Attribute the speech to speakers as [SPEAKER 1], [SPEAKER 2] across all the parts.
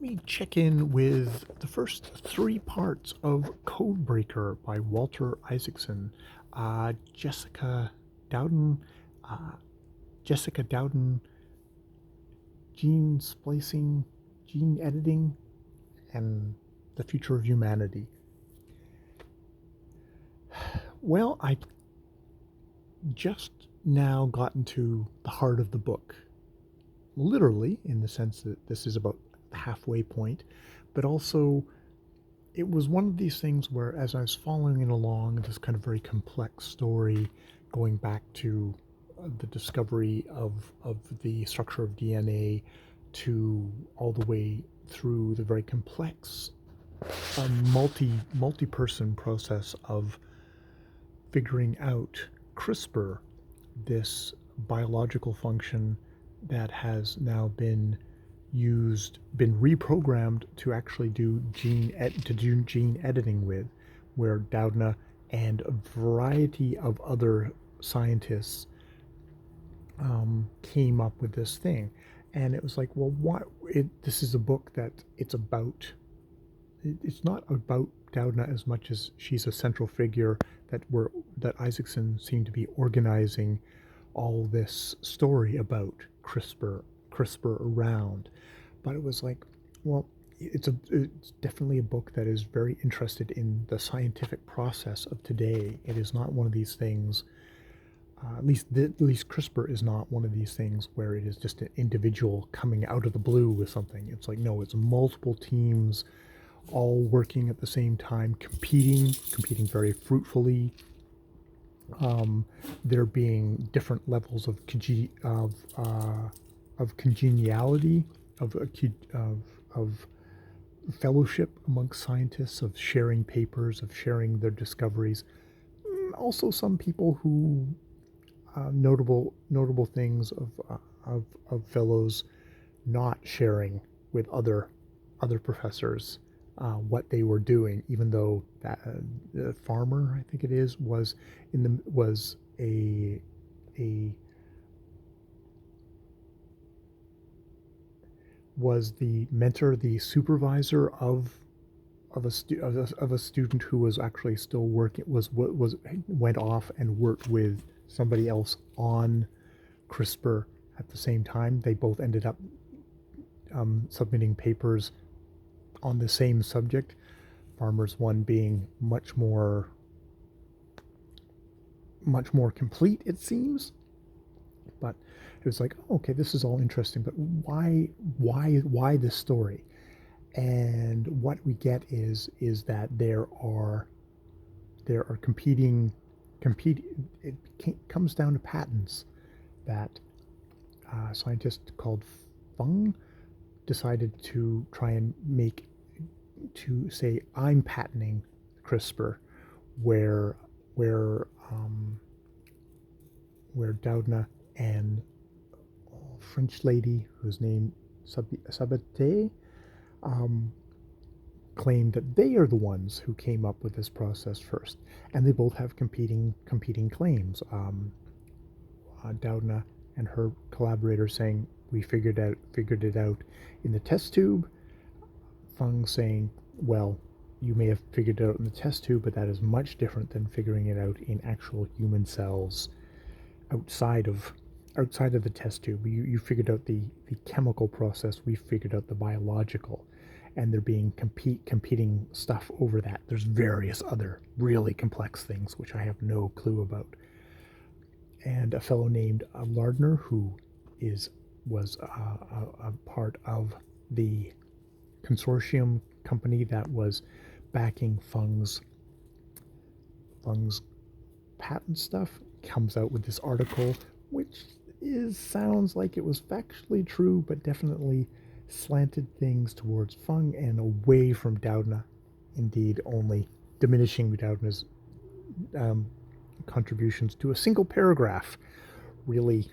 [SPEAKER 1] let me check in with the first three parts of Codebreaker by Walter Isaacson. Jessica Dowden, uh, Jessica Dowden, gene splicing, gene editing, and the future of humanity. Well, I just now gotten to the heart of the book, literally, in the sense that this is about the halfway point, but also it was one of these things where, as I was following it along, this kind of very complex story going back to the discovery of the structure of DNA to all the way through the very complex multi-person process of figuring out CRISPR, this biological function that has now been reprogrammed to actually do gene editing with, where Doudna and a variety of other scientists came up with this thing. And it was like, well, what? This is a book that it's about. It's not about Doudna as much as she's a central figure that Isaacson seemed to be organizing all this story about CRISPR around. But it was like, well, it's definitely a book that is very interested in the scientific process of today. It is not one of these things. At least CRISPR is not one of these things where it is just an individual coming out of the blue with something. It's like, no, it's multiple teams all working at the same time, competing very fruitfully. There being different levels of congeniality, of fellowship amongst scientists, of sharing papers, of sharing their discoveries. Also, some people who notable things of fellows not sharing with other professors what they were doing, even though that the farmer, I think it is, was a was the mentor, the supervisor of a student who was actually still working, was went off and worked with somebody else on CRISPR at the same time. They both ended up submitting papers on the same subject. Farmer's one being much more complete, it seems. But it was like, oh, okay, this is all interesting, but why this story? And what we get is that there are competing. It comes down to patents that a scientist called Fung decided to try and to say, I'm patenting CRISPR, where where um, where Doudna and a French lady whose name Sabate um, claim that they are the ones who came up with this process first, and they both have competing claims. Doudna and her collaborator saying we figured it out in the test tube. Fung saying, well, you may have figured it out in the test tube, but that is much different than figuring it out in actual human cells outside of the test tube. You figured out the chemical process. We figured out the biological, and there being competing stuff over that. There's various other really complex things which I have no clue about. And a fellow named Lardner, who was a part of the consortium company that was backing Fung's patent stuff, comes out with this article, which sounds like it was factually true, but definitely slanted things towards Fung and away from Doudna. Indeed, only diminishing Doudna's um, contributions to a single paragraph. Really,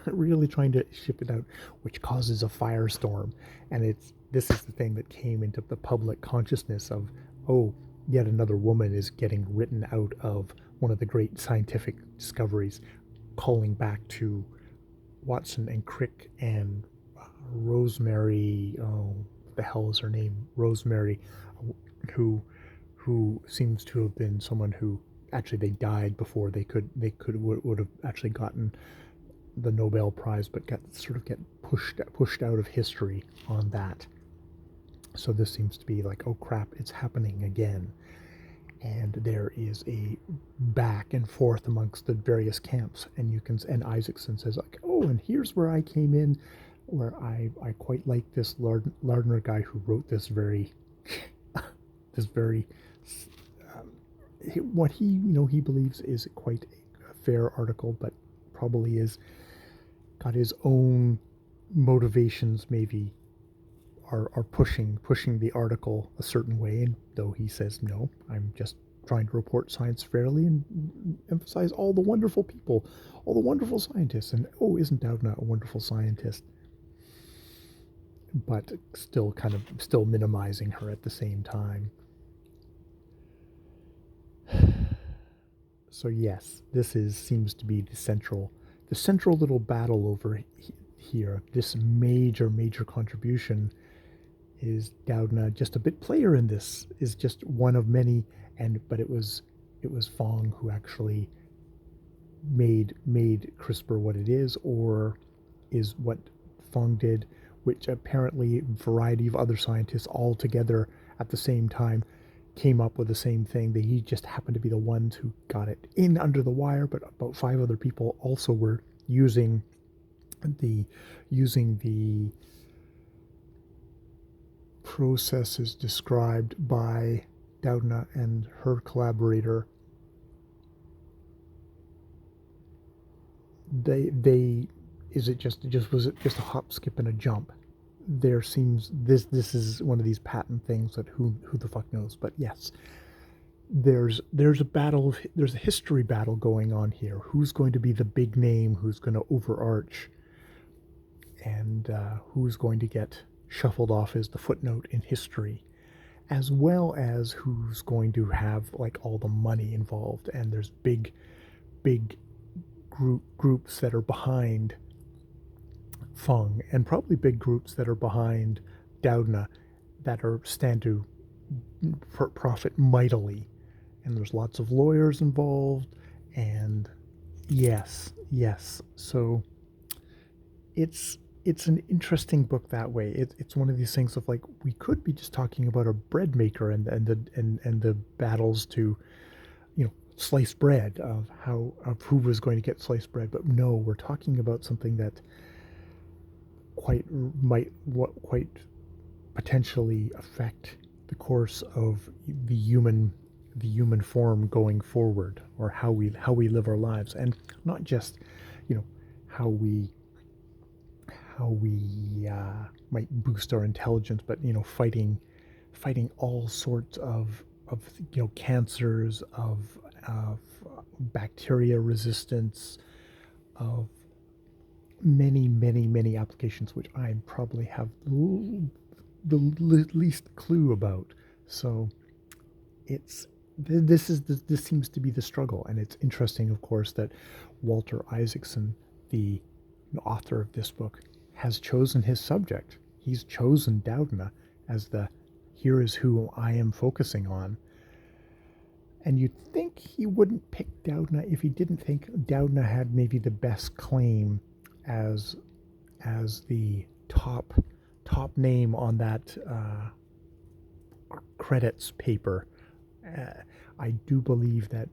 [SPEAKER 1] really trying to ship it out, which causes a firestorm. And this is the thing that came into the public consciousness of, oh, yet another woman is getting written out of one of the great scientific discoveries, calling back to Watson and Crick and Rose Rosemary, oh, what the hell is her name? Rosemary, who seems to have been someone who actually they died before they would have actually gotten the Nobel Prize, but get pushed out of history on that. So this seems to be like, oh crap, it's happening again. And there is a back and forth amongst the various camps, and Isaacson says like, oh, and here's where I came in, where I quite like this Lardner guy who wrote this very this very what he believes is quite a fair article, but probably is got his own motivations, maybe are pushing the article a certain way, and though he says no, I'm just trying to report science fairly and emphasize all the wonderful people, all the wonderful scientists, and oh, isn't Doudna a wonderful scientist? But still minimizing her at the same time. So yes, this seems to be the central little battle over here. This major contribution is Doudna just a bit player in this, is just one of many, but it was Fong who actually made CRISPR what it is, or is what Fong did, which apparently a variety of other scientists all together at the same time came up with the same thing. He just happened to be the ones who got it in under the wire, but about 5 other people also were using the processes described by Doudna and her collaborator. Was it just a hop, skip, and a jump? There seems this is one of these patent things that who the fuck knows. But yes, there's a history battle going on here. Who's going to be the big name? Who's going to overarch? And who's going to get shuffled off as the footnote in history, as well as who's going to have like all the money involved. And there's big groups that are behind Fung, and probably big groups that are behind Doudna that stand to profit mightily. And there's lots of lawyers involved, and yes. So it's an interesting book that way. It's one of these things of like, we could be just talking about a bread maker and the battles to, slice bread, of who was going to get sliced bread. But no, we're talking about something that quite potentially affect the course of the human form going forward, or how we live our lives, and not just how we might boost our intelligence, but fighting all sorts of cancers, of bacteria resistance, of many applications which I probably have the least clue about. So this seems to be the struggle, and it's interesting, of course, that Walter Isaacson, the author of this book, has chosen his subject. He's chosen Doudna as here is who I am focusing on. And you'd think he wouldn't pick Doudna if he didn't think Doudna had maybe the best claim as the top name on that credits paper. I do believe that,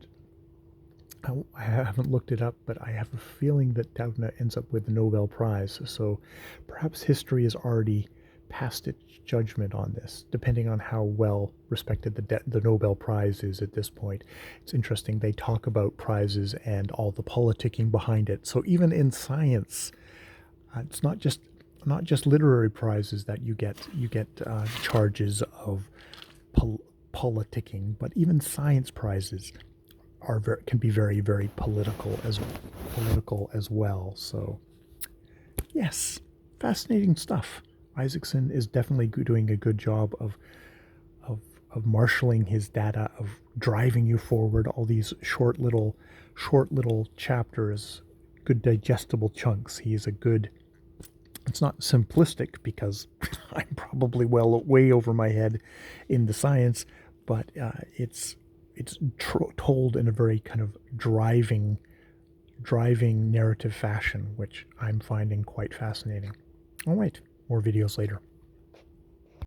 [SPEAKER 1] I haven't looked it up, but I have a feeling that Doudna ends up with the Nobel Prize. So perhaps history has already passed its judgment on this, depending on how well respected the Nobel Prize is at this point. It's interesting, they talk about prizes and all the politicking behind it. So even in science, it's not just literary prizes that you get charges of politicking, but even science prizes can be very, very political as well. So yes, fascinating stuff. Isaacson is definitely doing a good job of marshaling his data, of driving you forward, all these short little chapters, good digestible chunks. He is a good It's not simplistic because I'm probably way over my head in the science, but it's told in a very kind of driving narrative fashion, which I'm finding quite fascinating. All right, more videos later.